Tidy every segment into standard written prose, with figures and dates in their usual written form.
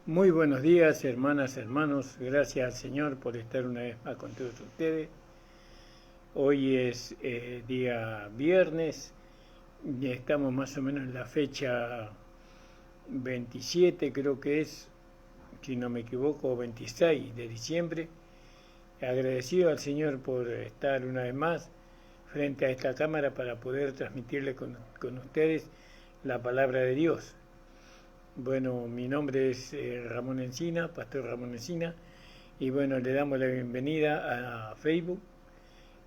Muy buenos días, hermanas, hermanos. Gracias al Señor por estar una vez más con todos ustedes. Hoy es día viernes y estamos más o menos en la fecha 27, creo que es, si no me equivoco, 26 de diciembre. Agradecido al Señor por estar una vez más frente a esta cámara para poder transmitirle con ustedes la palabra de Dios. Bueno, mi nombre es Ramón Encina, Pastor Ramón Encina, y bueno, le damos la bienvenida a Facebook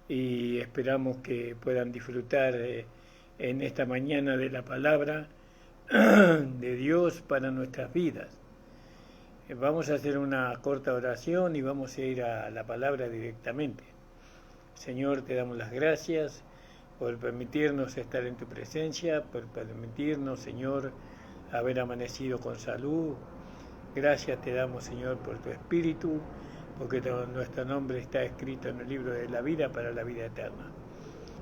y esperamos que puedan disfrutar en esta mañana de la palabra de Dios para nuestras vidas. Vamos a hacer una corta oración y vamos a ir a la palabra directamente. Señor, te damos las gracias por permitirnos estar en tu presencia, por permitirnos, Señor, haber amanecido con salud. Gracias te damos, Señor, por tu Espíritu, porque nuestro nombre está escrito en el libro de la vida para la vida eterna.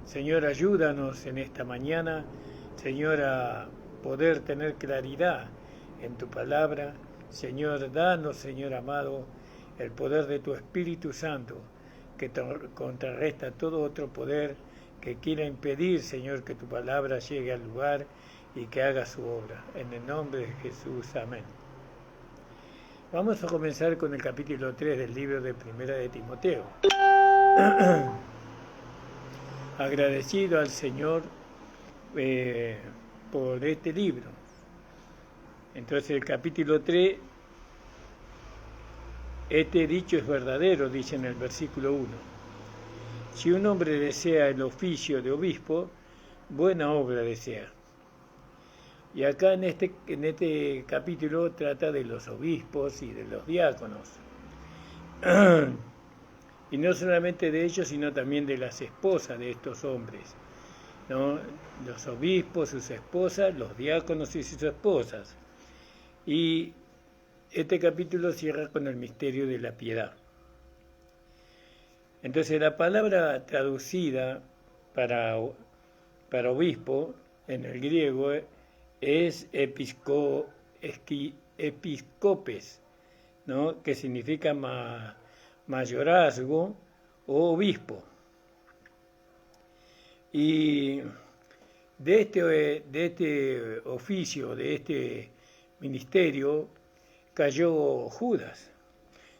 Señor, ayúdanos en esta mañana, Señor, a poder tener claridad en tu palabra. Señor, danos, Señor amado, el poder de tu Espíritu Santo, que contrarresta todo otro poder que quiera impedir, Señor, que tu palabra llegue al lugar y que haga su obra. En el nombre de Jesús, amén. Vamos a comenzar con el capítulo 3 del libro de Primera de Timoteo. Agradecido al Señor por este libro. Entonces el capítulo 3, este dicho es verdadero, dice en el versículo 1. Si un hombre desea el oficio de obispo, buena obra desea. Y acá en este capítulo trata de los obispos y de los diáconos. Y no solamente de ellos, sino también de las esposas de estos hombres, ¿no? Los obispos, sus esposas, los diáconos y sus esposas. Y este capítulo cierra con el misterio de la piedad. Entonces la palabra traducida para obispo en el griego es episcopes, ¿no? Que significa mayorazgo o obispo. Y de este oficio, de este ministerio, cayó Judas,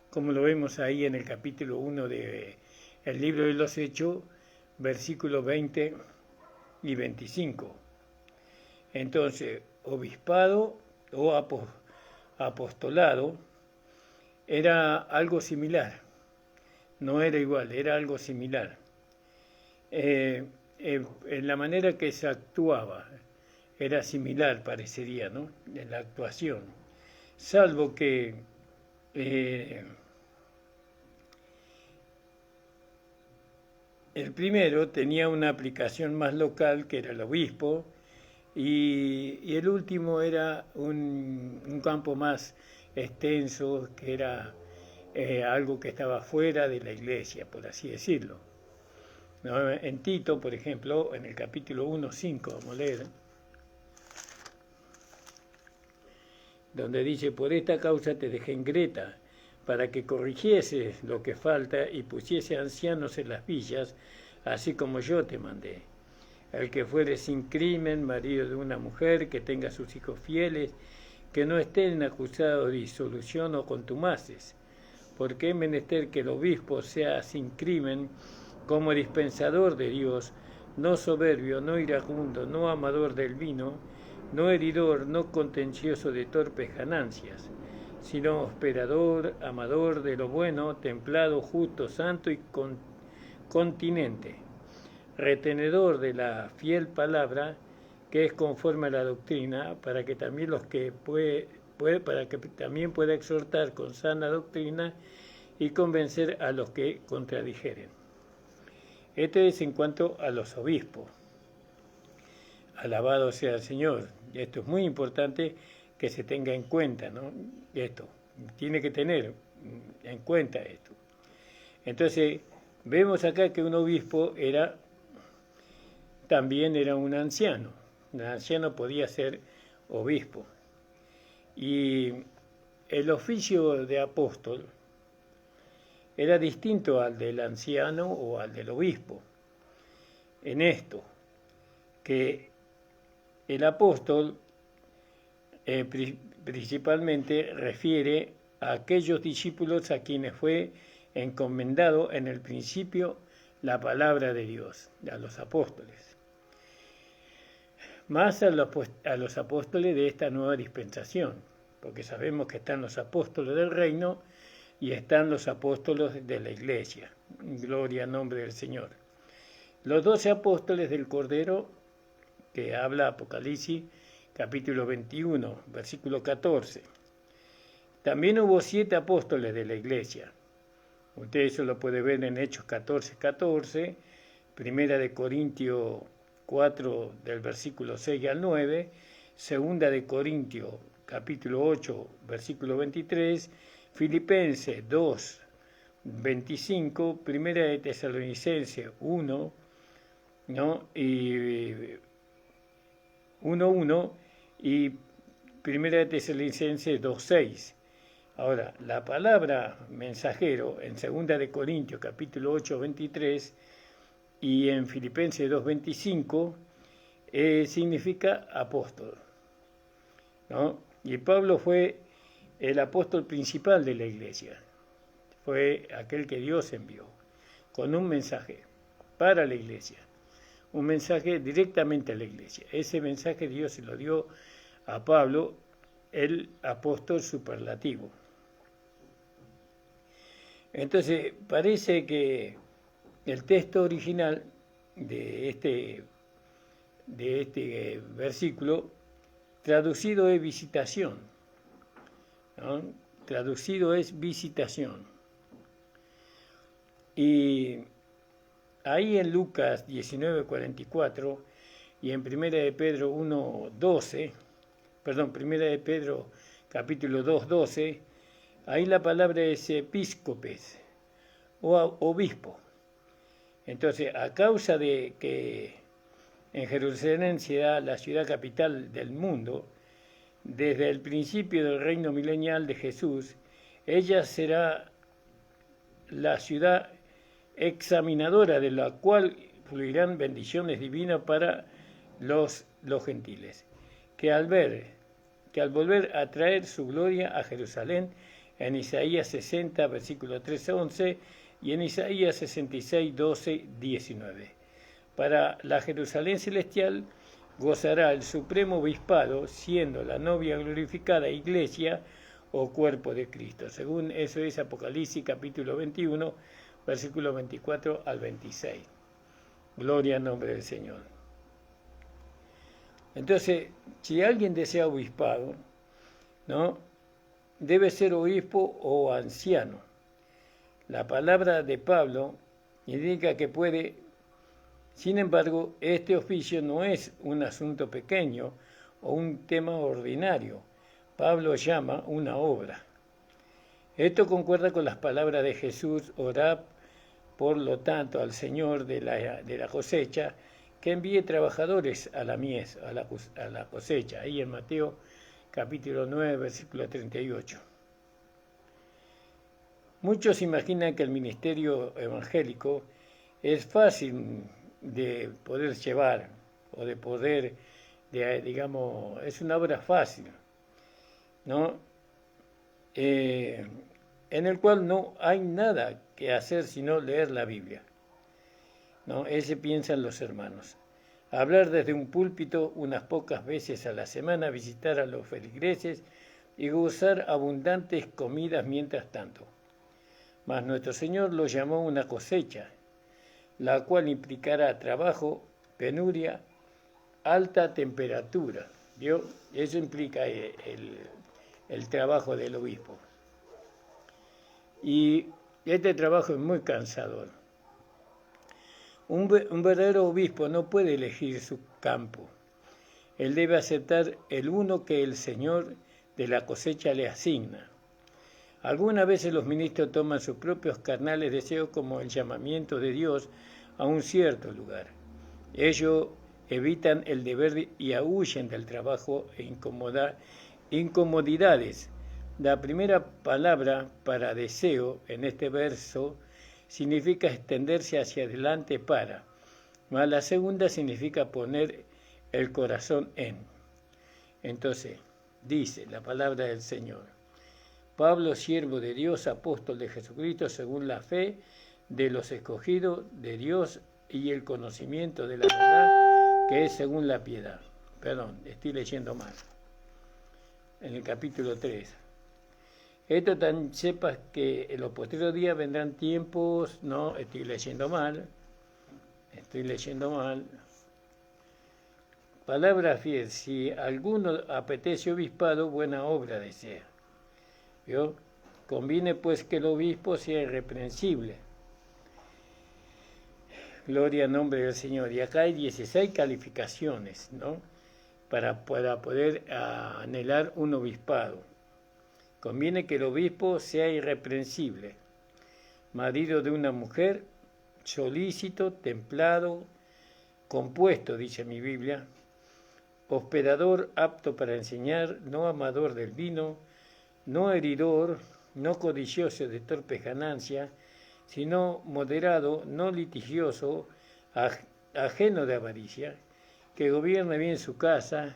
como lo vemos ahí en el capítulo 1 del libro de los Hechos, versículos 20 y 25. Entonces, obispado o apostolado era algo similar, no era igual, era algo similar. En la manera que se actuaba era similar, parecería, ¿no? En la actuación, salvo que el primero tenía una aplicación más local, que era el obispo, y el último era un campo más extenso, que era algo que estaba fuera de la iglesia, por así decirlo. ¿No? En Tito, por ejemplo, en el capítulo 1:5, vamos a leer, donde dice: por esta causa te dejé en Greta, para que corrigieses lo que falta y pusiese ancianos en las villas, así como yo te mandé. El que fuere sin crimen, marido de una mujer, que tenga sus hijos fieles, que no estén acusados de disolución o contumaces, porque es menester que el obispo sea sin crimen, como dispensador de Dios, no soberbio, no iracundo, no amador del vino, no heridor, no contencioso de torpes ganancias, sino hospedador, amador de lo bueno, templado, justo, santo y continente, retenedor de la fiel palabra, que es conforme a la doctrina, para que también también pueda exhortar con sana doctrina y convencer a los que contradijeren. Este es en cuanto a los obispos. Alabado sea el Señor. Esto es muy importante que se tenga en cuenta, ¿no? Esto tiene que tener en cuenta esto. Entonces, vemos acá que un obispo también era un anciano. Un anciano podía ser obispo. Y el oficio de apóstol era distinto al del anciano o al del obispo. En esto, que el apóstol principalmente refiere a aquellos discípulos a quienes fue encomendado en el principio la palabra de Dios, a los apóstoles. Más a los apóstoles de esta nueva dispensación, porque sabemos que están los apóstoles del reino y están los apóstoles de la iglesia. Gloria al nombre del Señor. Los 12 apóstoles del Cordero, que habla Apocalipsis, capítulo 21, versículo 14. También hubo 7 apóstoles de la iglesia. Usted eso lo puede ver en Hechos 14, 14, Primera de Corintios 4, del versículo 6 al 9, Segunda de Corintios, capítulo 8, versículo 23, Filipenses 2, 25, Primera de Tesalonicenses 1, ¿no? Y 1.1 y Primera de Tesalonicenses 2.6. Ahora, la palabra mensajero en 2 de Corintios capítulo 8, 23 y en Filipenses 2.25 significa apóstol, ¿no? Y Pablo fue el apóstol principal de la iglesia. Fue aquel que Dios envió con un mensaje para la iglesia. Un mensaje directamente a la iglesia. Ese mensaje Dios se lo dio a Pablo, el apóstol superlativo. Entonces, parece que el texto original de este versículo, traducido es visitación, ¿no? Traducido es visitación. Y ahí en Lucas 19:44 y en Primera de Pedro 1:12, Primera de Pedro capítulo 2:12, ahí la palabra es episcopes o obispo. Entonces, a causa de que en Jerusalén será la ciudad capital del mundo, desde el principio del reino milenial de Jesús, ella será la ciudad examinadora de la cual fluirán bendiciones divinas para los gentiles, que al volver a traer su gloria a Jerusalén, en Isaías 60, versículo 13-11, y en Isaías 66, 12, 19. Para la Jerusalén celestial gozará el supremo obispado, siendo la novia glorificada iglesia o cuerpo de Cristo. Según eso es Apocalipsis capítulo 21, versículo 24 al 26. Gloria al nombre del Señor. Entonces, si alguien desea obispado, ¿no?, debe ser obispo o anciano. La palabra de Pablo indica que puede. Sin embargo, este oficio no es un asunto pequeño o un tema ordinario. Pablo llama una obra. Esto concuerda con las palabras de Jesús: orad, por lo tanto, al Señor de la cosecha, que envíe trabajadores a la mies, a la cosecha. Ahí en Mateo capítulo 9, versículo 38. Muchos imaginan que el ministerio evangélico es fácil de poder llevar o de poder, es una obra fácil, ¿no? En el cual no hay nada que hacer sino leer la Biblia, ¿no? Ese piensan los hermanos. Hablar desde un púlpito unas pocas veces a la semana, visitar a los feligreses y gozar abundantes comidas mientras tanto. Mas nuestro Señor lo llamó una cosecha, la cual implicará trabajo, penuria, alta temperatura. ¿Vio? Eso implica el trabajo del obispo. Y este trabajo es muy cansador. Un verdadero obispo no puede elegir su campo. Él debe aceptar el uno que el Señor de la cosecha le asigna. Algunas veces los ministros toman sus propios carnales deseos como el llamamiento de Dios a un cierto lugar. Ellos evitan el deber y huyen del trabajo e incomodidades La primera palabra para deseo en este verso significa extenderse hacia adelante para, más la segunda significa poner el corazón en. Entonces, dice la palabra del Señor: Pablo, siervo de Dios, apóstol de Jesucristo, según la fe de los escogidos de Dios y el conocimiento de la verdad, que es según la piedad. Perdón, estoy leyendo mal. En el capítulo 3. Esto tan sepas que en los posteriores días vendrán tiempos, no, estoy leyendo mal. Palabra fiel: si alguno apetece obispado, buena obra desea. ¿Vio? Conviene pues que el obispo sea irreprensible. Gloria al nombre del Señor. Y acá hay 16 calificaciones, ¿no? Para poder anhelar un obispado. Conviene que el obispo sea irreprensible, marido de una mujer, solícito, templado, compuesto, dice mi Biblia, hospedador, apto para enseñar, no amador del vino, no heridor, no codicioso de torpes ganancias, sino moderado, no litigioso, ajeno de avaricia, que gobierne bien su casa,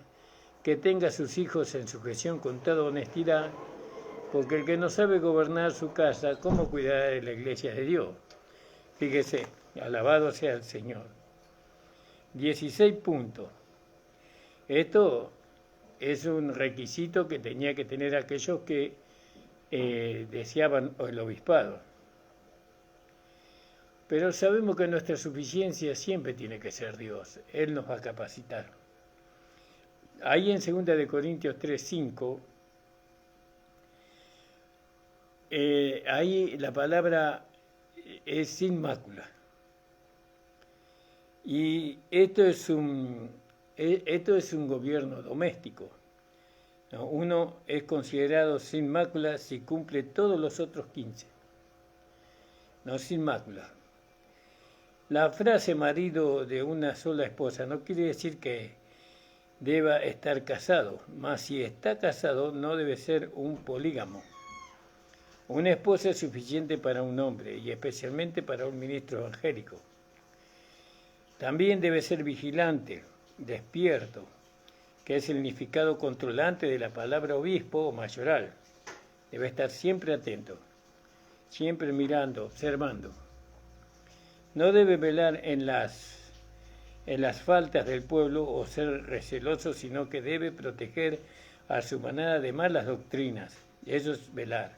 que tenga a sus hijos en sujeción con toda honestidad, porque el que no sabe gobernar su casa, ¿cómo cuidará de la iglesia de Dios? Fíjese, alabado sea el Señor. 16 puntos. Esto es un requisito que tenía que tener aquellos que deseaban el obispado. Pero sabemos que nuestra suficiencia siempre tiene que ser Dios. Él nos va a capacitar. Ahí en 2 de Corintios 3:5, ahí la palabra es sin mácula. Y esto es un gobierno doméstico, ¿no? Uno es considerado sin mácula si cumple todos los otros 15. No, sin mácula. La frase marido de una sola esposa no quiere decir que deba estar casado, mas si está casado no debe ser un polígamo. Una esposa es suficiente para un hombre y especialmente para un ministro evangélico. También debe ser vigilante, despierto, que es el significado controlante de la palabra obispo o mayoral. Debe estar siempre atento, siempre mirando, observando. No debe velar en las faltas del pueblo o ser receloso, sino que debe proteger a su manada de malas doctrinas. Eso es velar.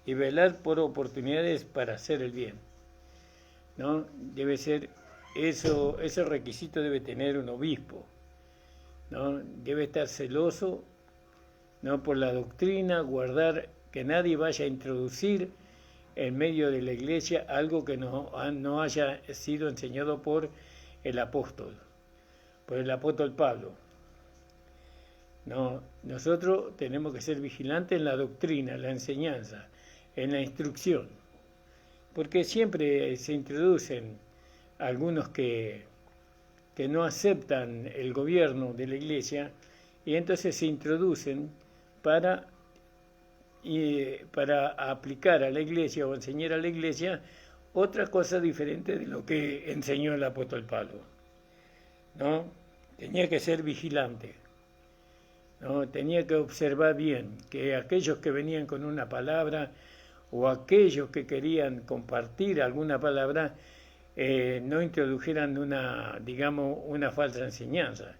Y velar por oportunidades para hacer el bien, ¿no? Debe ser eso, ese requisito debe tener un obispo, ¿no? Debe estar celoso, ¿no?, por la doctrina, guardar que nadie vaya a introducir en medio de la iglesia algo que no haya sido enseñado por el apóstol Pablo. No, nosotros tenemos que ser vigilantes en la doctrina, en la enseñanza, en la instrucción, porque siempre se introducen algunos que no aceptan el gobierno de la iglesia y entonces se introducen para aplicar a la iglesia o enseñar a la iglesia otra cosa diferente de lo que enseñó el apóstol Pablo, ¿no? Tenía que ser vigilante, ¿no? Tenía que observar bien que aquellos que venían con una palabra o aquellos que querían compartir alguna palabra no introdujeran una falsa enseñanza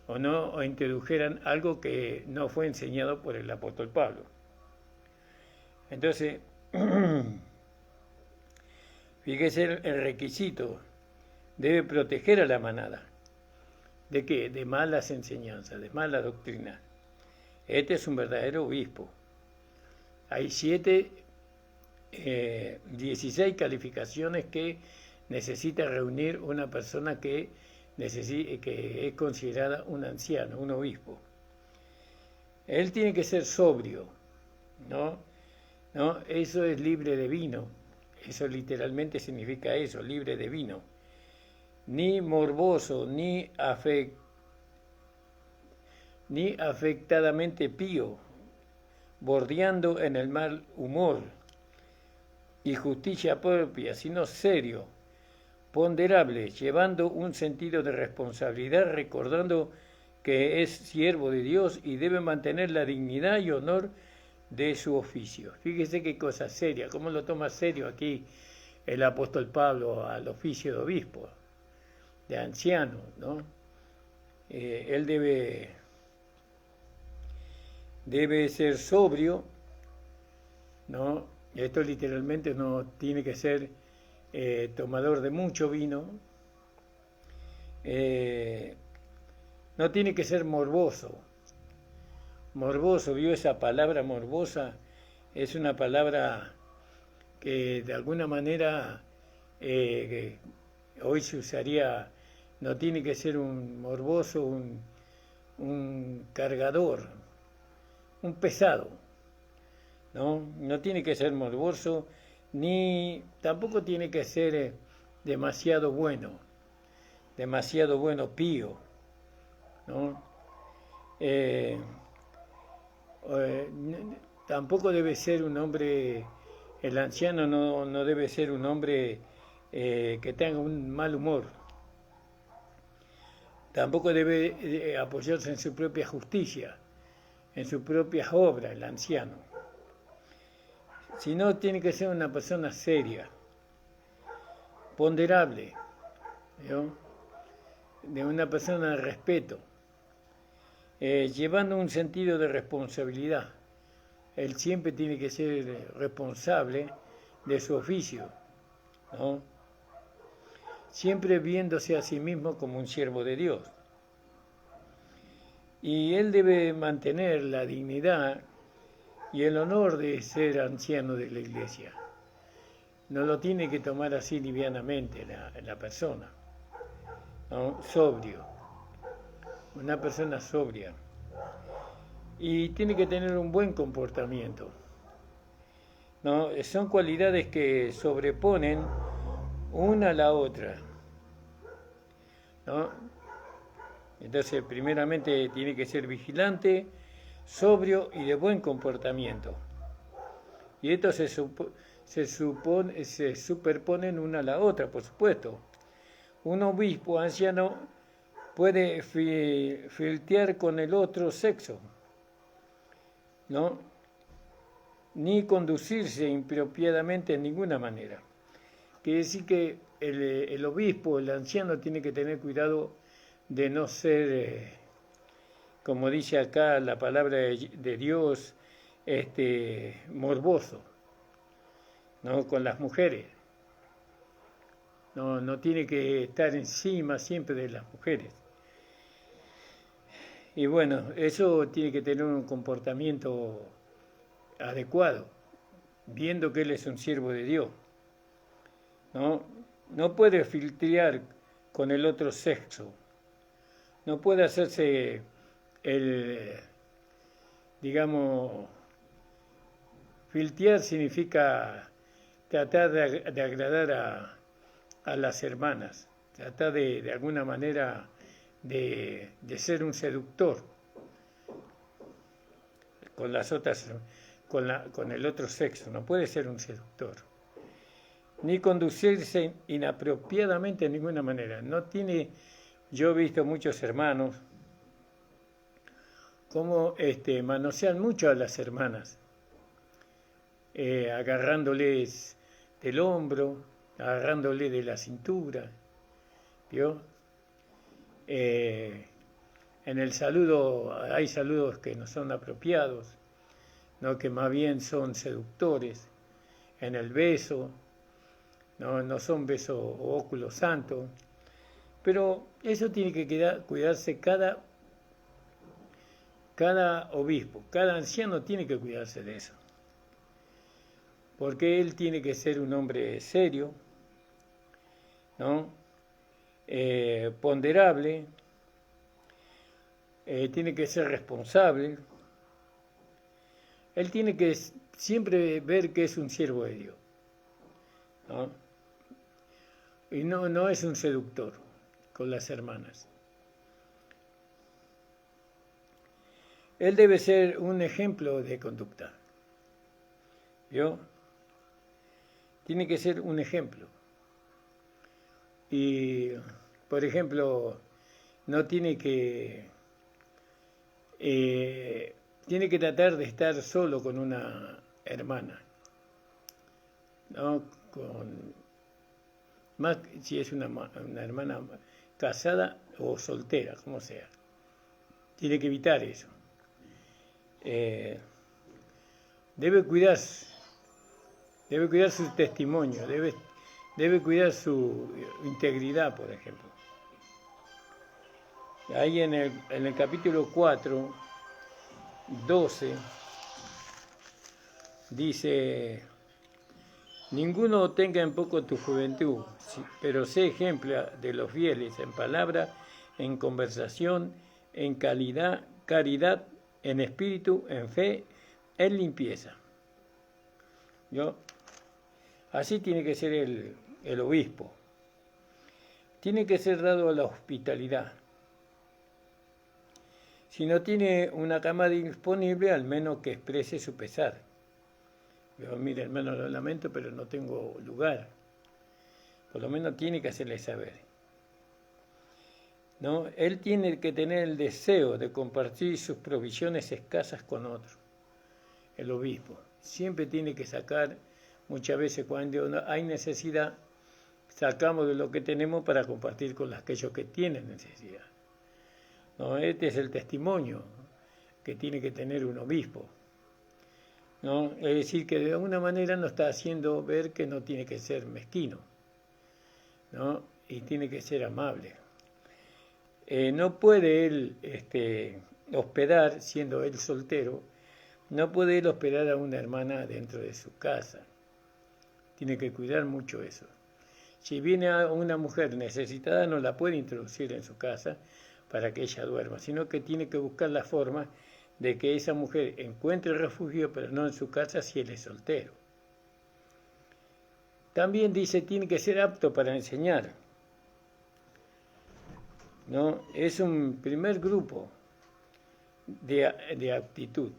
o introdujeran algo que no fue enseñado por el apóstol Pablo. Entonces, fíjese el requisito: debe proteger a la manada. ¿De qué? De malas enseñanzas, de mala doctrina. Este es un verdadero obispo. Hay 16 calificaciones que necesita reunir una persona que es considerada un anciano, un obispo. Él tiene que ser sobrio, ¿no? Eso es libre de vino. Eso literalmente significa eso, libre de vino. Ni morboso, ni afectadamente pío, bordeando en el mal humor y justicia propia, sino serio, ponderable, llevando un sentido de responsabilidad, recordando que es siervo de Dios y debe mantener la dignidad y honor de su oficio. Fíjese qué cosa seria, cómo lo toma serio aquí el apóstol Pablo al oficio de obispo, de anciano, ¿no? Él debe ser sobrio, ¿no? Esto literalmente no tiene que ser tomador de mucho vino, no tiene que ser morboso. Morboso, vio esa palabra morbosa, es una palabra que de alguna manera hoy se usaría, no tiene que ser un morboso, un cargador, un pesado, ¿no? No tiene que ser morboso, ni tampoco tiene que ser demasiado bueno, pío, ¿no? Tampoco debe ser un hombre, el anciano no debe ser un hombre que tenga un mal humor. Tampoco debe apoyarse en su propia justicia, en sus propias obras, el anciano. Sino tiene que ser una persona seria, ponderable, ¿no? De una persona de respeto, llevando un sentido de responsabilidad. Él siempre tiene que ser responsable de su oficio, ¿no? Siempre viéndose a sí mismo como un siervo de Dios. Y él debe mantener la dignidad y el honor de ser anciano de la iglesia. No lo tiene que tomar así livianamente la persona, ¿no? Sobrio, una persona sobria. Y tiene que tener un buen comportamiento, ¿no? Son cualidades que sobreponen una a la otra, ¿no? Entonces, primeramente tiene que ser vigilante, sobrio y de buen comportamiento. Y esto se superponen una a la otra, por supuesto. Un obispo anciano puede flirtear con el otro sexo, ¿no? Ni conducirse impropiadamente en ninguna manera. Quiere decir que el obispo, el anciano, tiene que tener cuidado de no ser, como dice acá la palabra de Dios, morboso, ¿no? Con las mujeres. No tiene que estar encima siempre de las mujeres. Y bueno, eso tiene que tener un comportamiento adecuado, viendo que él es un siervo de Dios. No puede filtrar con el otro sexo. No puede hacerse filtrar significa tratar de agradar a las hermanas, tratar de alguna manera de ser un seductor con las otras, con el otro sexo. No puede ser un seductor, ni conducirse inapropiadamente de ninguna manera. Yo he visto muchos hermanos cómo manosean mucho a las hermanas, agarrándoles del hombro, agarrándoles de la cintura, ¿vio? En el saludo hay saludos que no son apropiados, ¿no? Que más bien son seductores. En el beso, no son besos o óculos santos, pero eso tiene que cuidarse cada obispo, cada anciano tiene que cuidarse de eso, porque él tiene que ser un hombre serio, ¿no? Ponderable, tiene que ser responsable, él tiene que siempre ver que es un siervo de Dios, ¿no? Y no es un seductor con las hermanas. él debe ser un ejemplo de conducta. ¿Vio? Tiene que ser un ejemplo. Y, por ejemplo, no tiene que tratar de estar solo con una hermana, ¿no? Más si es una hermana casada o soltera, como sea. Tiene que evitar eso. Debe cuidar su testimonio, debe cuidar su integridad, por ejemplo. Ahí en el capítulo 4, 12, dice: ninguno tenga en poco tu juventud, pero sé ejemplo de los fieles en palabra, en conversación, en caridad, en espíritu, en fe, en limpieza. ¿Yo? Así tiene que ser el obispo. Tiene que ser dado a la hospitalidad. Si no tiene una cama disponible, al menos que exprese su pesar. Yo, mire, hermano, lo lamento, pero no tengo lugar. Por lo menos tiene que hacerle saber. ¿No? Él tiene que tener el deseo de compartir sus provisiones escasas con otros. El obispo siempre tiene que sacar, muchas veces cuando hay necesidad, sacamos de lo que tenemos para compartir con aquellos que tienen necesidad. ¿No? Este es el testimonio que tiene que tener un obispo, ¿no? Es decir, que de alguna manera nos está haciendo ver que no tiene que ser mezquino, ¿no? Y tiene que ser amable. No puede él hospedar, siendo él soltero, no puede él hospedar a una hermana dentro de su casa. Tiene que cuidar mucho eso. Si viene a una mujer necesitada, no la puede introducir en su casa para que ella duerma, sino que tiene que buscar la forma de que esa mujer encuentre refugio, pero no en su casa si él es soltero. También dice, tiene que ser apto para enseñar, ¿no? Es un primer grupo de aptitud.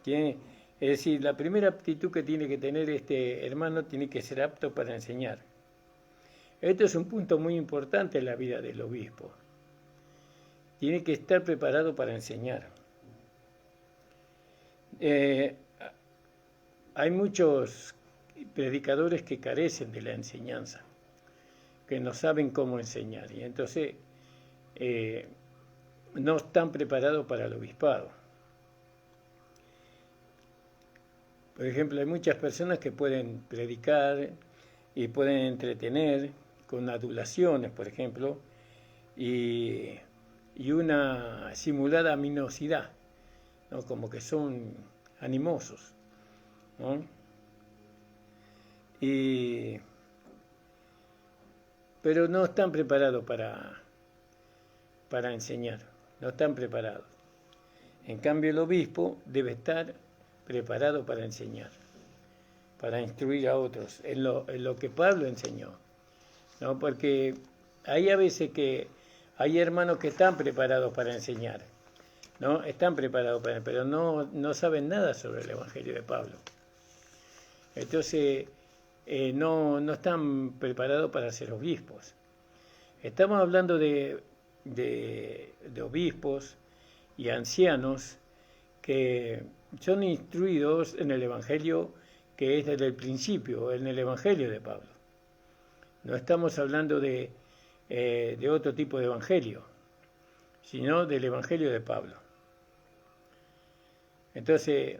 Es decir, la primera aptitud que tiene que tener este hermano tiene que ser apto para enseñar. Esto es un punto muy importante en la vida del obispo. Tiene que estar preparado para enseñar. Hay muchos predicadores que carecen de la enseñanza, que no saben cómo enseñar, y entonces no están preparados para el obispado. Por ejemplo, hay muchas personas que pueden predicar y pueden entretener con adulaciones, por ejemplo, y una simulada aminosidad, ¿no? Como que son animosos, ¿no? Pero no están preparados para enseñar, no están preparados. En cambio, el obispo debe estar preparado para enseñar, para instruir a otros en lo que Pablo enseñó, ¿no? Porque hay a veces que hay hermanos que están preparados para enseñar, ¿no? Están preparados pero no saben nada sobre el Evangelio de Pablo. Entonces, no están preparados para ser obispos. Estamos hablando de obispos y ancianos que son instruidos en el Evangelio que es desde el principio, en el Evangelio de Pablo. No estamos hablando de otro tipo de evangelio, sino del Evangelio de Pablo. Entonces,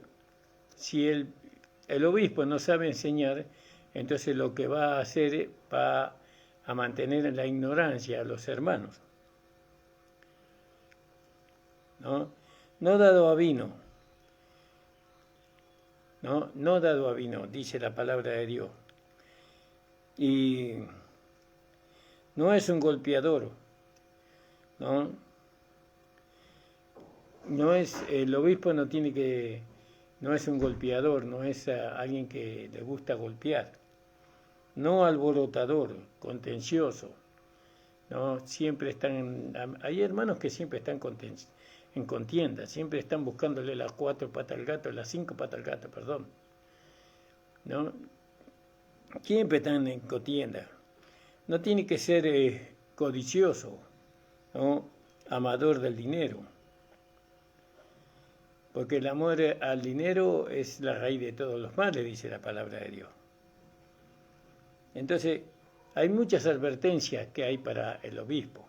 si el obispo no sabe enseñar, entonces lo que va a hacer va a mantener en la ignorancia a los hermanos. No dado a vino, no dado a vino, dice la palabra de Dios. Y no es un golpeador, ¿no? El obispo no es un golpeador, no es alguien que le gusta golpear, no alborotador, contencioso, ¿no? Siempre hay hermanos que siempre están en contienda, siempre están buscándole las 4 patas al gato, las 5 patas al gato, perdón, ¿no? Siempre están en contienda. No tiene que ser codicioso, ¿no? Amador del dinero, porque el amor al dinero es la raíz de todos los males, dice la palabra de Dios. Entonces, hay muchas advertencias que hay para el obispo.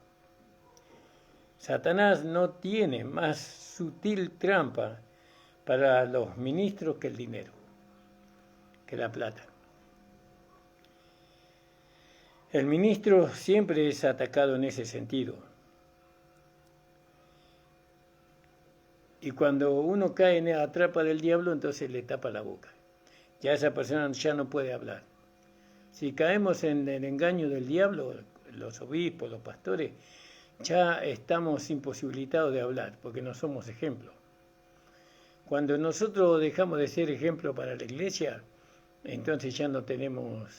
Satanás no tiene más sutil trampa para los ministros que el dinero, que la plata. El ministro siempre es atacado en ese sentido. Y cuando uno cae en la trampa del diablo, entonces le tapa la boca. Ya esa persona ya no puede hablar. Si caemos en el engaño del diablo, los obispos, los pastores, ya estamos imposibilitados de hablar, porque no somos ejemplo. Cuando nosotros dejamos de ser ejemplo para la iglesia, entonces ya no tenemos,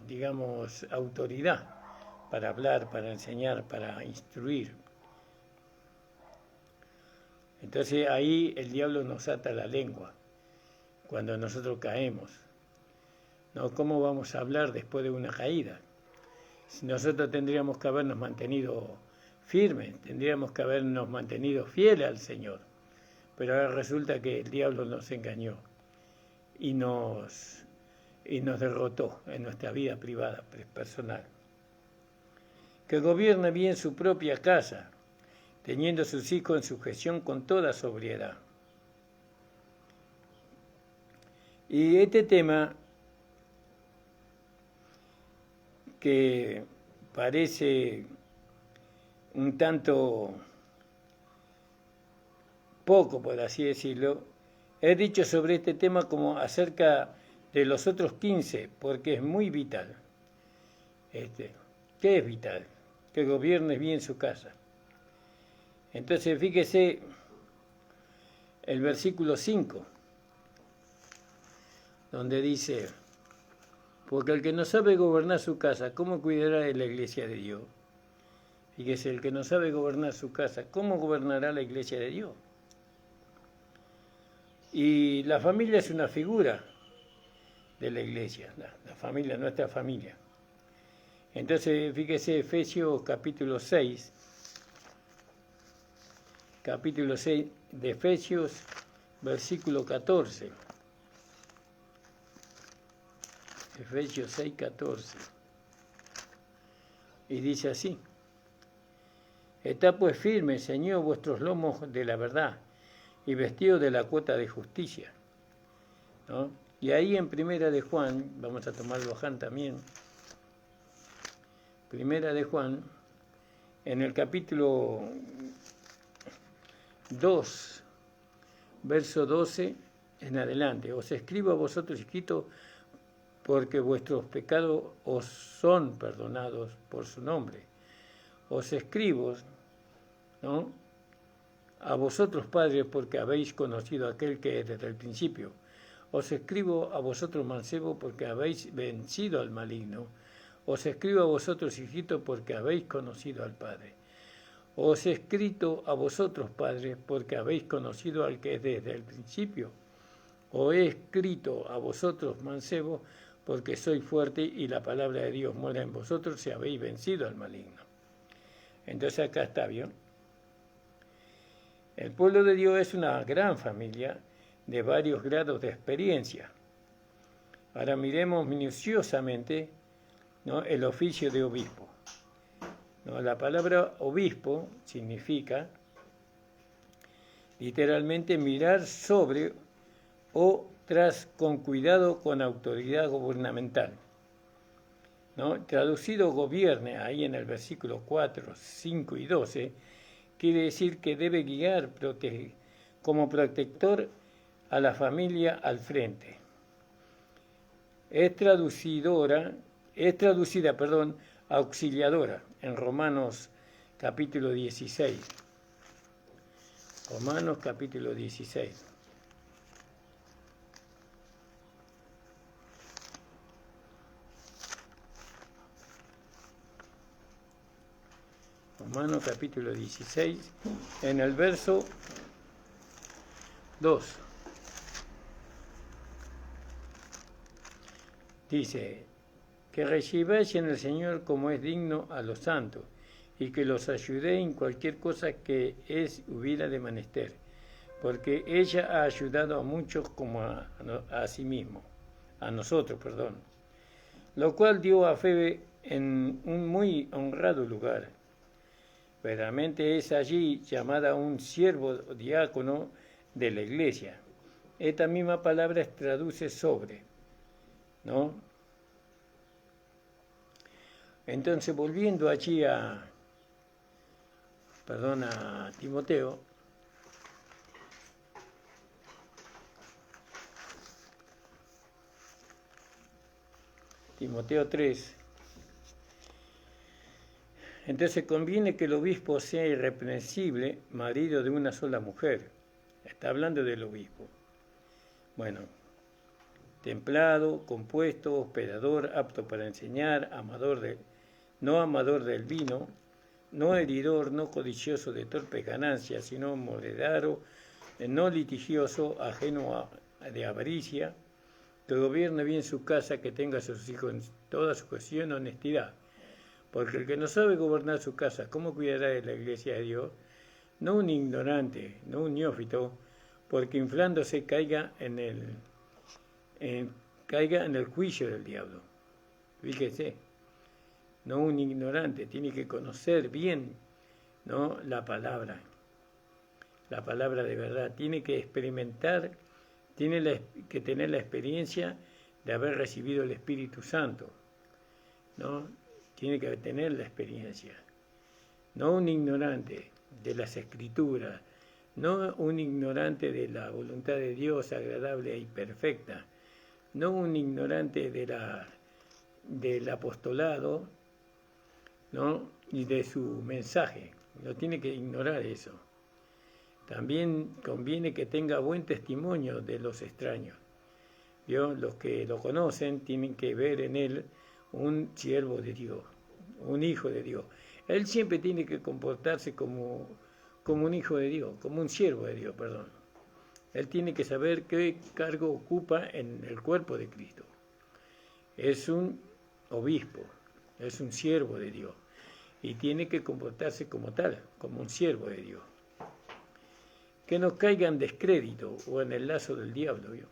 digamos, autoridad para hablar, para enseñar, para instruir. Entonces ahí el diablo nos ata la lengua, cuando nosotros caemos. ¿No? ¿Cómo vamos a hablar después de una caída? Nosotros tendríamos que habernos mantenido firmes, tendríamos que habernos mantenido fieles al Señor. Pero ahora resulta que el diablo nos engañó y nos derrotó en nuestra vida privada, personal. Que gobierne bien su propia casa, teniendo a sus hijos en sujeción con toda sobriedad. Y este tema, que parece un tanto poco, por así decirlo, he dicho sobre este tema como acerca de los otros 15, porque es muy vital. ¿Qué es vital? Que gobierne bien su casa. Entonces, fíjese el versículo 5, donde dice: porque el que no sabe gobernar su casa, ¿cómo cuidará de la iglesia de Dios? Fíjese, el que no sabe gobernar su casa, ¿cómo gobernará la iglesia de Dios? Y la familia es una figura de la iglesia, la familia, nuestra familia. Entonces, fíjese, Efesios capítulo 6 de Efesios, versículo 14. Efesios 6, 14. Y dice así: Estad pues firmes, ceñidos vuestros lomos de la verdad, y vestidos de la cuota de justicia. ¿No? Y ahí en Primera de Juan, vamos a tomarlo Juan también, Primera de Juan, en el capítulo 2, verso 12 en adelante: os escribo a vosotros, hijitos, porque vuestros pecados os son perdonados por su nombre. Os escribo, ¿no?, a vosotros, padres, porque habéis conocido a aquel que es desde el principio. Os escribo a vosotros, mancebos, porque habéis vencido al maligno. Os escribo a vosotros, hijitos, porque habéis conocido al Padre. Os he escrito a vosotros, padres, porque habéis conocido al que es desde el principio. Os he escrito a vosotros, mancebos, porque sois fuertes y la palabra de Dios mora en vosotros si habéis vencido al maligno. Entonces acá está, ¿vio? El pueblo de Dios es una gran familia de varios grados de experiencia. Ahora miremos minuciosamente, ¿no?, el oficio de obispo. ¿No? La palabra obispo significa literalmente mirar sobre o tras con cuidado con autoridad gubernamental. ¿No? Traducido gobierne, ahí en el versículo 4, 5 y 12, quiere decir que debe guiar como protector a la familia al frente. Es traducida, auxiliadora, en Romanos capítulo 16. Romanos capítulo 16. Romanos capítulo 16, en el verso 2. Dice, que recibáis en el Señor como es digno a los santos, y que los ayudé en cualquier cosa que hubiera de menester, porque ella ha ayudado a muchos como a sí mismo, a nosotros, perdón. Lo cual dio a Febe en un muy honrado lugar. Verdaderamente es allí llamada un siervo diácono de la iglesia. Esta misma palabra traduce sobre, ¿no? Entonces, volviendo allí a Timoteo, Timoteo 3, entonces conviene que el obispo sea irreprensible, marido de una sola mujer. Está hablando del obispo. Bueno, templado, compuesto, hospedador, apto para enseñar, no amador del vino, no heridor, no codicioso de torpe ganancia, sino moderado, no litigioso, ajeno de avaricia, que gobierne bien su casa, que tenga a sus hijos en toda su cuestión de honestidad. Porque el que no sabe gobernar su casa, ¿cómo cuidará de la iglesia de Dios? No un ignorante, no un neófito, porque inflándose caiga en el juicio del diablo. Fíjese, no un ignorante, tiene que conocer bien, ¿no?, la palabra de verdad, tiene que experimentar, tiene que tener la experiencia de haber recibido el Espíritu Santo, ¿no? Tiene que tener la experiencia, no un ignorante de las Escrituras, no un ignorante de la voluntad de Dios agradable y perfecta, no un ignorante del apostolado, ¿no?, y de su mensaje. No tiene que ignorar eso. También conviene que tenga buen testimonio de los extraños. ¿Vio? Los que lo conocen tienen que ver en él un siervo de Dios, un hijo de Dios. Él siempre tiene que comportarse como un hijo de Dios, como un siervo de Dios, perdón. Él tiene que saber qué cargo ocupa en el cuerpo de Cristo. Es un obispo, es un siervo de Dios, y tiene que comportarse como tal, como un siervo de Dios. Que no caiga en descrédito o en el lazo del diablo, ¿vio?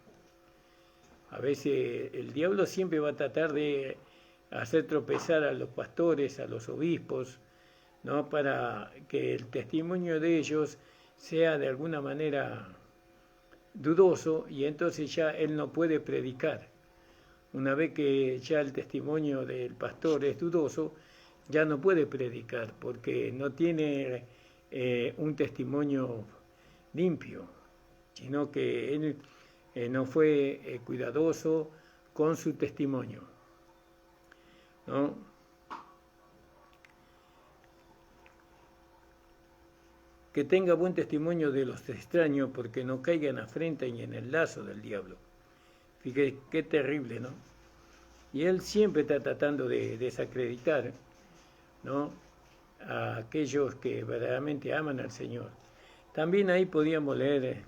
A veces el diablo siempre va a tratar de hacer tropezar a los pastores, a los obispos, ¿no?, para que el testimonio de ellos sea de alguna manera dudoso, y entonces ya él no puede predicar. Una vez que ya el testimonio del pastor es dudoso, ya no puede predicar porque no tiene un testimonio limpio, sino que él no fue cuidadoso con su testimonio, ¿no? Que tenga buen testimonio de los extraños, porque no caiga en afrenta y en el lazo del diablo. Fíjate qué terrible, ¿no? Y él siempre está tratando de desacreditar, ¿no?, a aquellos que verdaderamente aman al Señor. También ahí podíamos leer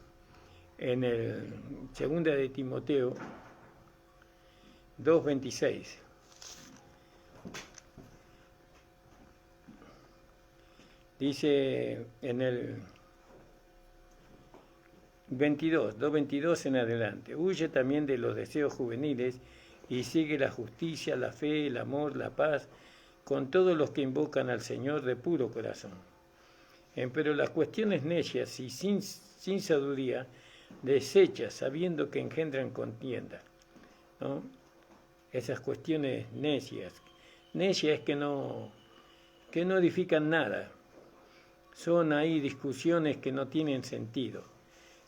en el 2 de Timoteo 2:26. Dice en el 2:22 en adelante: huye también de los deseos juveniles y sigue la justicia, la fe, el amor, la paz, con todos los que invocan al Señor de puro corazón. Pero las cuestiones necias y sin sabiduría desecha, sabiendo que engendran contienda, ¿no? Esas cuestiones necias es que no edifican nada. Son ahí discusiones que no tienen sentido.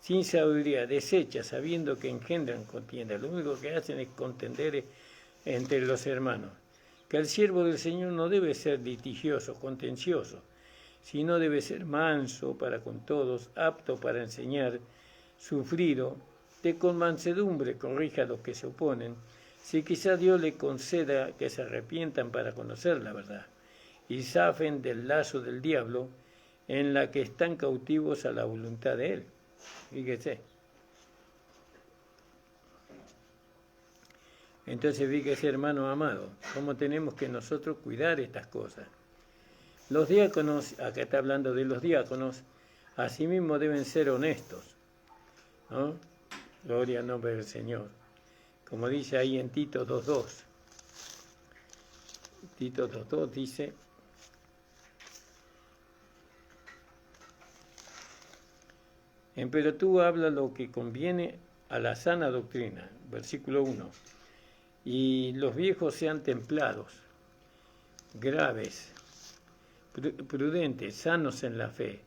Sin sabiduría, desecha, sabiendo que engendran contienda. Lo único que hacen es contender entre los hermanos. Que el siervo del Señor no debe ser litigioso, contencioso, sino debe ser manso para con todos, apto para enseñar, sufrido, que con mansedumbre corrija a los que se oponen, si quizá Dios le conceda que se arrepientan para conocer la verdad y zafen del lazo del diablo, en la que están cautivos a la voluntad de él. Fíjese. Entonces, fíjese, hermano amado, cómo tenemos que nosotros cuidar estas cosas. Los diáconos, acá está hablando de los diáconos, asimismo deben ser honestos, ¿no? Gloria al nombre del Señor. Como dice ahí en Tito 2.2. Tito 2.2 dice: pero tú habla lo que conviene a la sana doctrina, versículo 1. Y los viejos sean templados, graves, prudentes, sanos en la fe,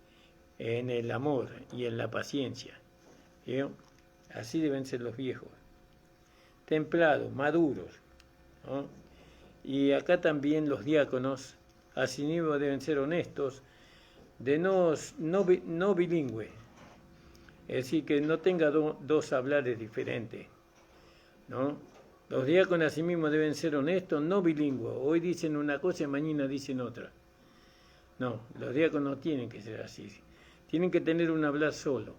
en el amor y en la paciencia. ¿Vio? Así deben ser los viejos. Templados, maduros, ¿no? Y acá también los diáconos, asimismo deben ser honestos, no bilingües. Es decir, que no tenga dos hablares diferentes, ¿no? Los diáconos asimismo deben ser honestos, no bilingües. Hoy dicen una cosa y mañana dicen otra. No, los diáconos no tienen que ser así. Tienen que tener un hablar solo.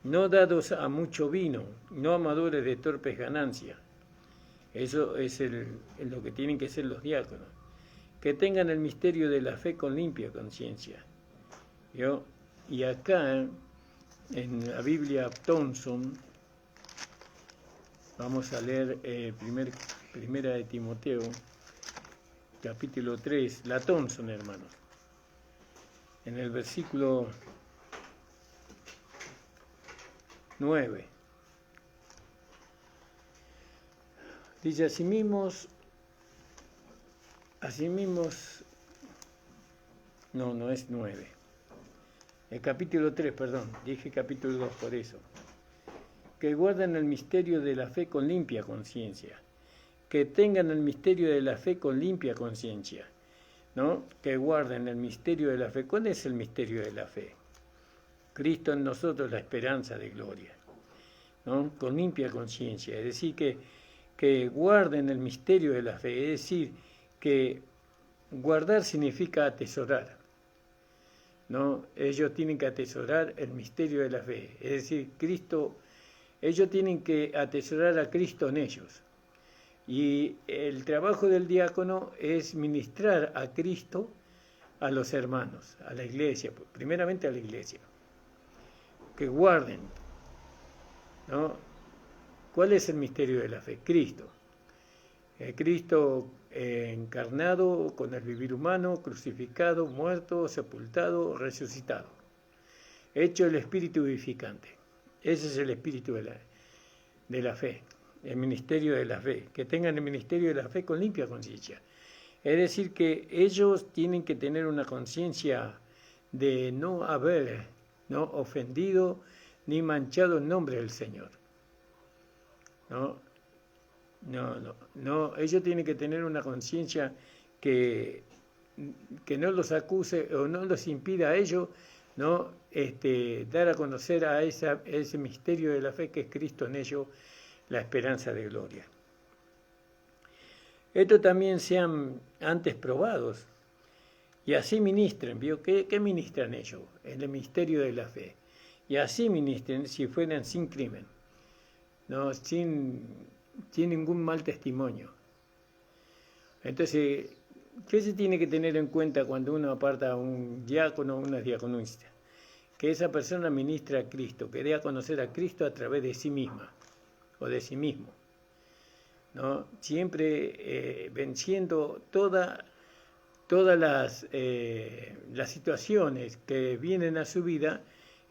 No dados a mucho vino, no amadores de torpes ganancias. Eso es lo que tienen que ser los diáconos. Que tengan el misterio de la fe con limpia conciencia. Y acá, en la Biblia Thompson, vamos a leer primera de Timoteo, capítulo 3, la Thompson, hermanos. En el versículo 9. Dice: asimismo, no es 9. El capítulo 3, perdón, dije capítulo 2 por eso. Que guarden el misterio de la fe con limpia conciencia. Que tengan el misterio de la fe con limpia conciencia, ¿no? Que guarden el misterio de la fe. ¿Cuál es el misterio de la fe? Cristo en nosotros, la esperanza de gloria, ¿no? Con limpia conciencia. Es decir, que guarden el misterio de la fe. Es decir, que guardar significa atesorar, ¿no? Ellos tienen que atesorar el misterio de la fe. Es decir, ellos tienen que atesorar a Cristo en ellos. Y el trabajo del diácono es ministrar a Cristo a los hermanos, a la iglesia, primeramente a la iglesia. Que guarden, ¿no? ¿Cuál es el misterio de la fe? Cristo. Cristo encarnado con el vivir humano, crucificado, muerto, sepultado, resucitado. Hecho el espíritu vivificante. Ese es el espíritu de la fe, el ministerio de la fe. Que tengan el ministerio de la fe con limpia conciencia. Es decir, que ellos tienen que tener una conciencia de no haber ofendido ni manchado el nombre del Señor. No, ellos tienen que tener una conciencia que no los acuse o no los impida a ellos, ¿no? Dar a conocer a ese misterio de la fe que es Cristo en ellos, la esperanza de gloria. Estos también sean antes probados y así ministren. ¿Vio? ¿Qué ministran ellos? El misterio de la fe. Y así ministren si fueran sin crimen, ¿no? Sin ningún mal testimonio. Entonces, ¿qué se tiene que tener en cuenta cuando uno aparta a un diácono o una diaconista? Que esa persona ministra a Cristo, que dé a conocer a Cristo a través de sí misma o de sí mismo, ¿no? Siempre venciendo todas las situaciones que vienen a su vida.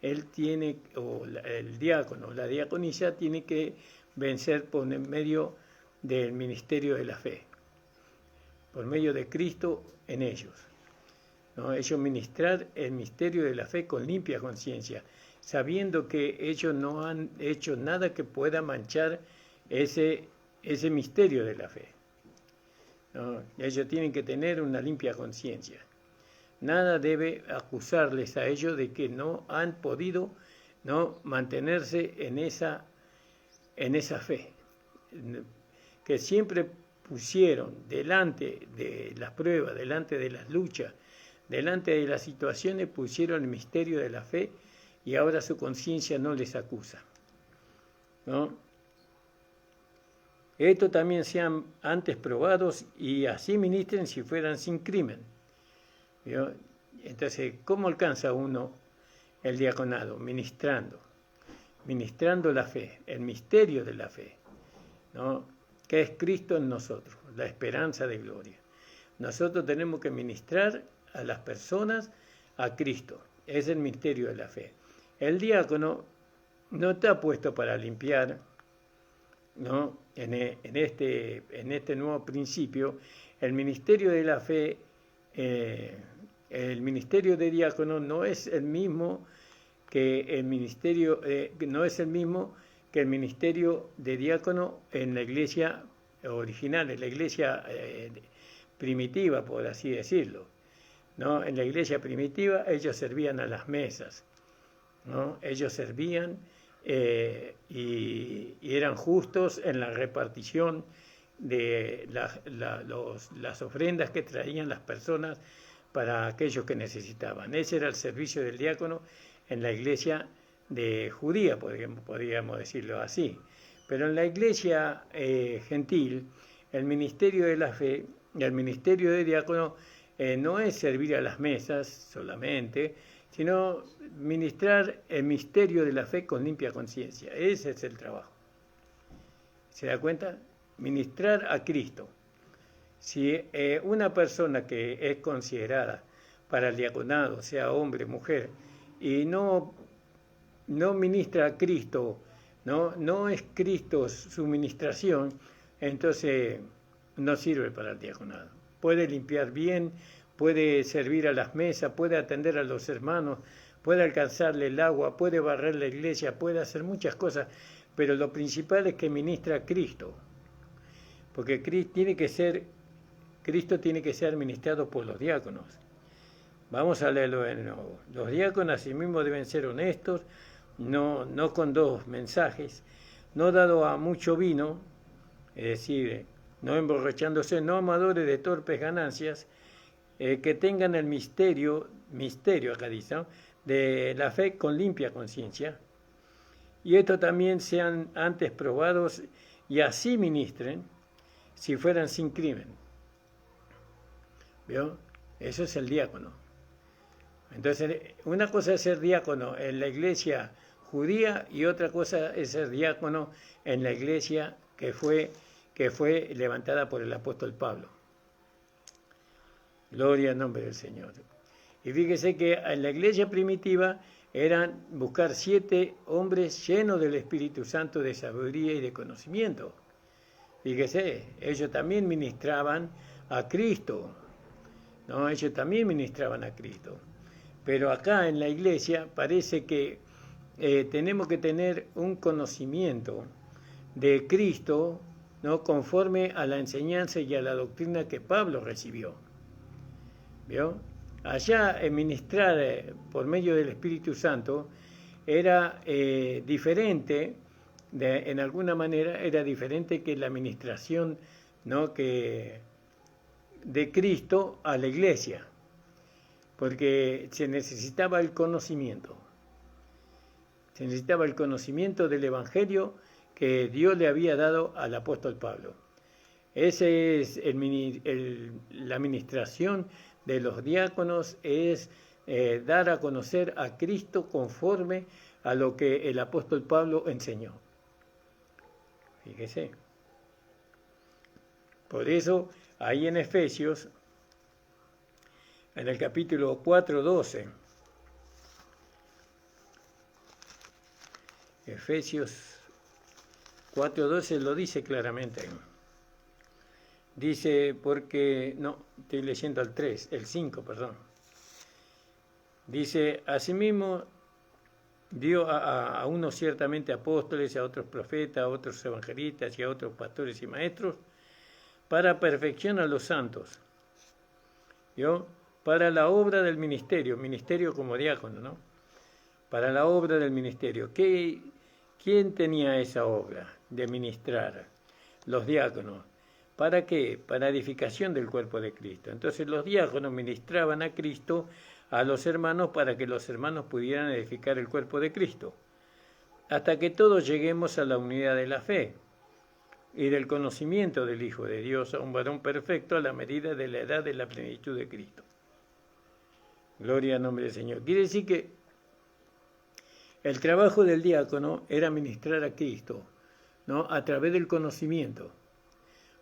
Él tiene, o el diácono o la diaconisa tiene que vencer por medio del ministerio de la fe, por medio de Cristo en ellos, ¿no? Ellos ministrar el misterio de la fe con limpia conciencia, sabiendo que ellos no han hecho nada que pueda manchar ese misterio de la fe, ¿no? Ellos tienen que tener una limpia conciencia. Nada debe acusarles a ellos de que no han podido, ¿no?, mantenerse en esa fe. Que siempre pusieron delante de las pruebas, delante de las luchas, delante de las situaciones, pusieron el misterio de la fe y ahora su conciencia no les acusa, ¿no? Esto también sean antes probados y así ministren si fueran sin crimen, ¿vio? Entonces, ¿cómo alcanza uno el diaconado? Ministrando la fe, el misterio de la fe, ¿no? Que es Cristo en nosotros, la esperanza de gloria. Nosotros tenemos que ministrar a las personas a Cristo, es el misterio de la fe. El diácono no está puesto para limpiar, ¿no? En este nuevo principio, el ministerio de la fe, el ministerio de diácono no es el mismo que el ministerio, de diácono en la iglesia original, en la iglesia primitiva, por así decirlo, ¿no? En la iglesia primitiva ellos servían a las mesas, ¿no? Ellos servían y eran justos en la repartición de las ofrendas que traían las personas para aquellos que necesitaban. Ese era el servicio del diácono en la iglesia judía, podríamos decirlo así. Pero en la iglesia gentil, el ministerio de la fe, el ministerio de diácono no es servir a las mesas solamente, sino ministrar el misterio de la fe con limpia conciencia. Ese es el trabajo. ¿Se da cuenta? Ministrar a Cristo. Si una persona que es considerada para el diaconado, sea hombre, mujer, y no ministra a Cristo, no es Cristo su ministración, entonces no sirve para el diaconado. Puede limpiar bien, puede servir a las mesas, puede atender a los hermanos, puede alcanzarle el agua, puede barrer la iglesia, puede hacer muchas cosas, pero lo principal es que ministra a Cristo, porque Cristo tiene que ser ministrado por los diáconos. Vamos a leerlo de nuevo. Los diáconos asimismo deben ser honestos, no con dos mensajes, no dado a mucho vino, es decir, no emborrachándose, no amadores de torpes ganancias, que tengan el misterio acá dice, ¿no?, de la fe con limpia conciencia, y esto también sean antes probados y así ministren si fueran sin crimen. ¿Vio? Eso es el diácono. Entonces, una cosa es ser diácono en la iglesia judía y otra cosa es ser diácono en la iglesia que fue levantada por el apóstol Pablo. Gloria al nombre del Señor. Y fíjese que en la iglesia primitiva eran buscar 7 hombres llenos del Espíritu Santo de sabiduría y de conocimiento. Fíjese, ellos también ministraban a Cristo, ¿no? Ellos también ministraban a Cristo. Pero acá en la iglesia parece que tenemos que tener un conocimiento de Cristo, ¿no?, conforme a la enseñanza y a la doctrina que Pablo recibió. ¿Vio? Allá ministrar por medio del Espíritu Santo era diferente, en alguna manera era diferente que la administración, ¿no?, de Cristo a la iglesia, porque se necesitaba el conocimiento. Se necesitaba el conocimiento del Evangelio que Dios le había dado al apóstol Pablo. Ese es la administración de los diáconos, es dar a conocer a Cristo conforme a lo que el apóstol Pablo enseñó. Fíjese. Por eso, ahí en Efesios, en el capítulo 4:12, Efesios 4:12 lo dice claramente. Dice, porque, no, estoy leyendo el 5, perdón. Dice, asimismo dio a unos ciertamente apóstoles, a otros profetas, a otros evangelistas y a otros pastores y maestros, para perfección a los santos, ¿yo?, para la obra del ministerio como diácono, ¿no? Para la obra del ministerio. ¿Quién tenía esa obra de ministrar? Los diáconos. ¿Para qué? Para edificación del cuerpo de Cristo. Entonces los diáconos ministraban a Cristo a los hermanos para que los hermanos pudieran edificar el cuerpo de Cristo, hasta que todos lleguemos a la unidad de la fe y del conocimiento del Hijo de Dios, a un varón perfecto a la medida de la edad de la plenitud de Cristo. Gloria al nombre del Señor. Quiere decir que el trabajo del diácono era ministrar a Cristo, ¿no? A través del conocimiento,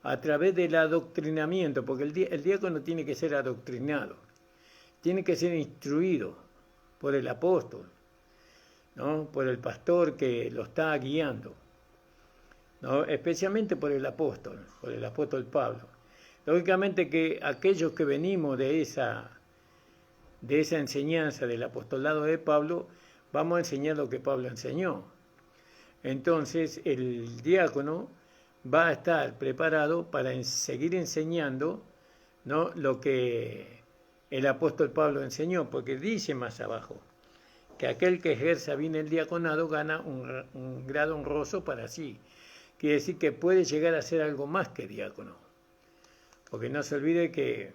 a través del adoctrinamiento, porque el diácono tiene que ser adoctrinado, tiene que ser instruido por el apóstol, ¿no? Por el pastor que lo está guiando, ¿no? Especialmente por el apóstol Pablo. Lógicamente que aquellos que venimos de esa enseñanza del apostolado de Pablo, vamos a enseñar lo que Pablo enseñó. Entonces el diácono va a estar preparado para seguir enseñando, ¿no? Lo que el apóstol Pablo enseñó, porque dice más abajo que aquel que ejerza bien el diaconado gana un grado honroso para sí. Quiere decir que puede llegar a ser algo más que diácono, porque no se olvide que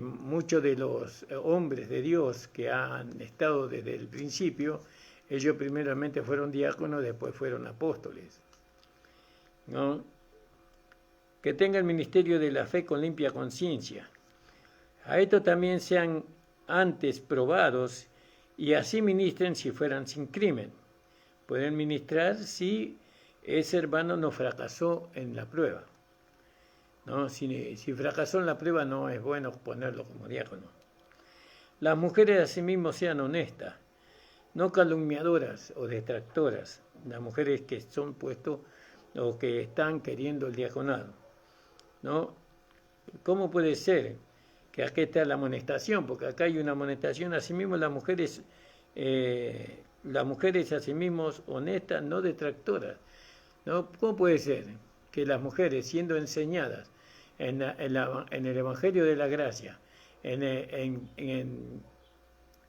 muchos de los hombres de Dios que han estado desde el principio, ellos primeramente fueron diáconos, después fueron apóstoles, ¿no? Que tenga el ministerio de la fe con limpia conciencia. A esto también sean antes probados y así ministren si fueran sin crimen. Pueden ministrar si ese hermano no fracasó en la prueba, ¿no? Si fracasó en la prueba, no es bueno ponerlo como diácono. Las mujeres asimismo sean honestas, no calumniadoras o detractoras, las mujeres que son puestos o que están queriendo el diaconado, ¿no? ¿Cómo puede ser que aquí está la amonestación? Porque acá hay una amonestación, asimismo las mujeres asimismo honestas, no detractoras, ¿no? ¿Cómo puede ser que las mujeres, siendo enseñadas en el Evangelio de la Gracia, en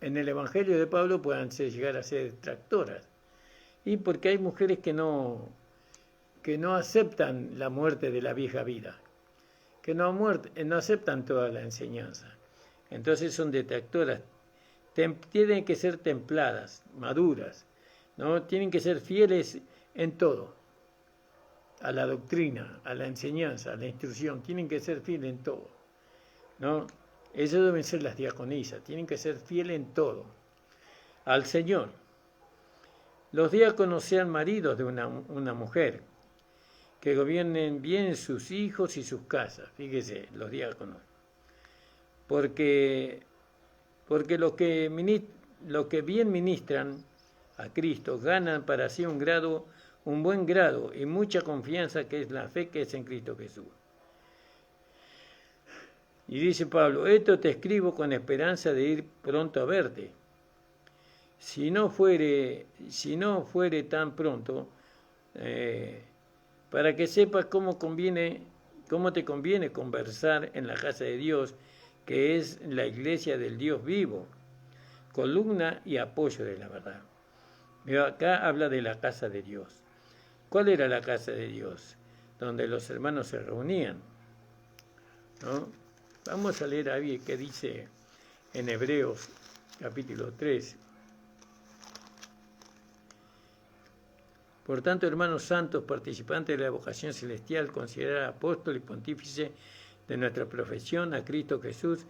el Evangelio de Pablo, puedan llegar a ser detractoras? Y porque hay mujeres que no aceptan la muerte de la vieja vida, que no aceptan toda la enseñanza. Entonces son detractoras. Tienen que ser templadas, maduras, ¿no? Tienen que ser fieles en todo, a la doctrina, a la enseñanza, a la instrucción, tienen que ser fieles en todo, ¿no? Eso deben ser las diaconisas, tienen que ser fieles en todo al Señor. Los diáconos sean maridos de una mujer, que gobiernen bien sus hijos y sus casas. Fíjese, los diáconos. Porque los que bien ministran a Cristo ganan para sí un buen grado y mucha confianza, que es la fe que es en Cristo Jesús. Y dice Pablo: esto te escribo con esperanza de ir pronto a verte. Si no fuere tan pronto, para que sepas cómo te conviene conversar en la casa de Dios, que es la iglesia del Dios vivo, columna y apoyo de la verdad. Pero acá habla de la casa de Dios. ¿Cuál era la casa de Dios? Donde los hermanos se reunían, ¿no? Vamos a leer ahí qué dice en Hebreos capítulo 3. Por tanto, hermanos santos, participantes de la vocación celestial, considerad apóstol y pontífice de nuestra profesión a Cristo Jesús,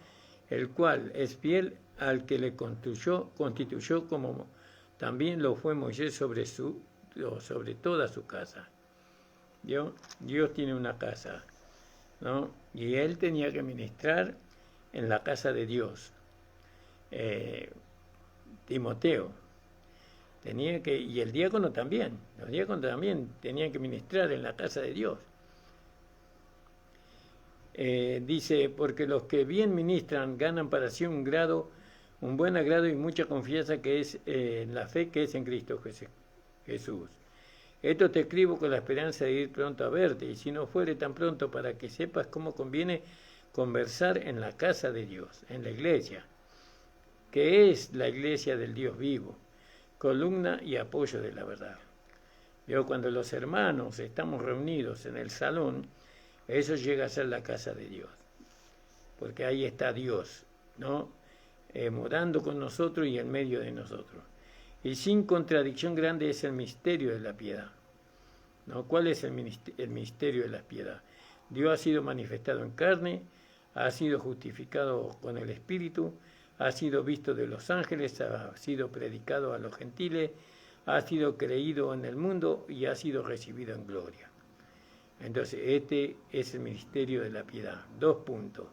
el cual es fiel al que le constituyó, como también lo fue Moisés sobre toda su casa. Dios tiene una casa, ¿no? Y él tenía que ministrar en la casa de Dios. Timoteo y el diácono también. Los diáconos también tenían que ministrar en la casa de Dios. Dice: porque los que bien ministran ganan para sí un buen agrado y mucha confianza, que es la fe que es en Cristo Jesús. Esto te escribo con la esperanza de ir pronto a verte, y si no fuere tan pronto, para que sepas cómo conviene conversar en la casa de Dios, en la iglesia, que es la iglesia del Dios vivo, columna y apoyo de la verdad. Cuando los hermanos estamos reunidos en el salón, eso llega a ser la casa de Dios, porque ahí está Dios, ¿no? Morando con nosotros y en medio de nosotros. Y sin contradicción grande es el misterio de la piedad, ¿no? ¿Cuál es el misterio de la piedad? Dios ha sido manifestado en carne, ha sido justificado con el Espíritu, ha sido visto de los ángeles, ha sido predicado a los gentiles, ha sido creído en el mundo y ha sido recibido en gloria. Entonces, este es el misterio de la piedad. 2 puntos.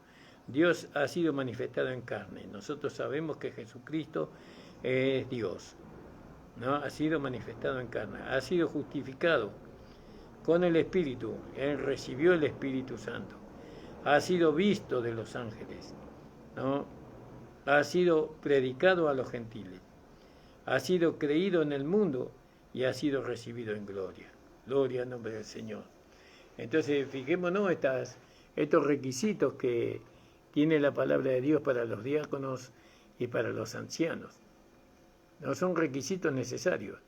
Dios ha sido manifestado en carne. Nosotros sabemos que Jesucristo es Dios, ¿no? Ha sido manifestado en carne. Ha sido justificado con el Espíritu. Él recibió el Espíritu Santo. Ha sido visto de los ángeles, ¿no? Ha sido predicado a los gentiles. Ha sido creído en el mundo y ha sido recibido en gloria. Gloria al nombre del Señor. Entonces, fijémonos estos requisitos que tiene la palabra de Dios para los diáconos y para los ancianos. No son requisitos necesarios.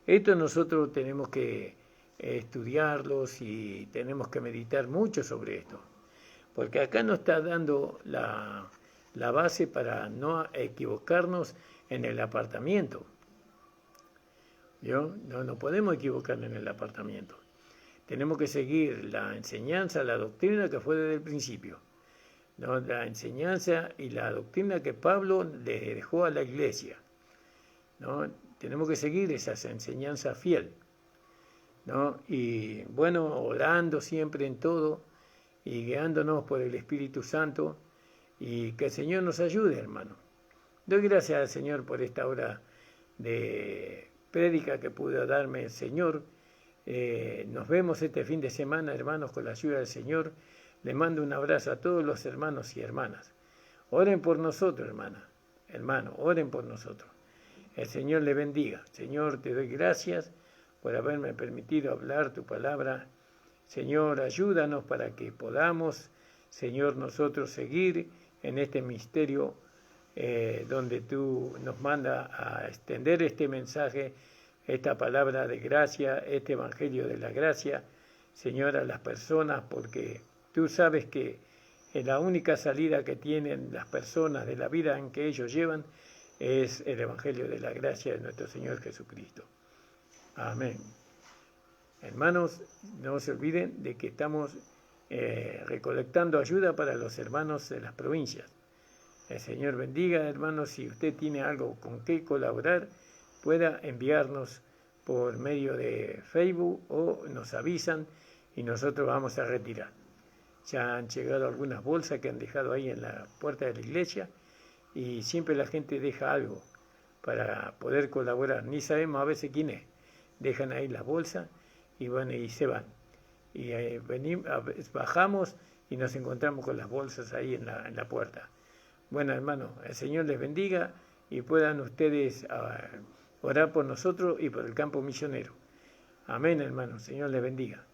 Esto nosotros tenemos que estudiarlos y tenemos que meditar mucho sobre esto. Porque acá nos está dando la base para no equivocarnos en el apartamiento. No podemos equivocarnos en el apartamiento. Tenemos que seguir la enseñanza, la doctrina que fue desde el principio, ¿no? La enseñanza y la doctrina que Pablo le dejó a la iglesia, ¿no? Tenemos que seguir esas enseñanzas fiel, ¿no? Y bueno, orando siempre en todo y guiándonos por el Espíritu Santo, y que el Señor nos ayude, hermano. Doy gracias al Señor por esta hora de prédica que pudo darme el Señor. Nos vemos este fin de semana, hermanos, con la ayuda del Señor. Le mando un abrazo a todos los hermanos y hermanas. Oren por nosotros, hermano, oren por nosotros. El Señor le bendiga. Señor, te doy gracias por haberme permitido hablar tu palabra. Señor, ayúdanos para que podamos, Señor, nosotros seguir en este misterio donde tú nos mandas a extender este mensaje, esta palabra de gracia, este evangelio de la gracia, Señor, a las personas, porque tú sabes que la única salida que tienen las personas de la vida en que ellos llevan es el evangelio de la gracia de nuestro Señor Jesucristo. Amén. Hermanos, no se olviden de que estamos recolectando ayuda para los hermanos de las provincias. El Señor bendiga, hermanos. Si usted tiene algo con qué colaborar, pueda enviarnos por medio de Facebook o nos avisan y nosotros vamos a retirar. Ya han llegado algunas bolsas que han dejado ahí en la puerta de la iglesia y siempre la gente deja algo para poder colaborar. Ni sabemos a veces quién es. Dejan ahí las bolsas y bueno, y se van. Y bajamos y nos encontramos con las bolsas ahí en la puerta. Bueno, hermano, el Señor les bendiga y puedan ustedes orar por nosotros y por el campo misionero. Amén, hermano. El Señor les bendiga.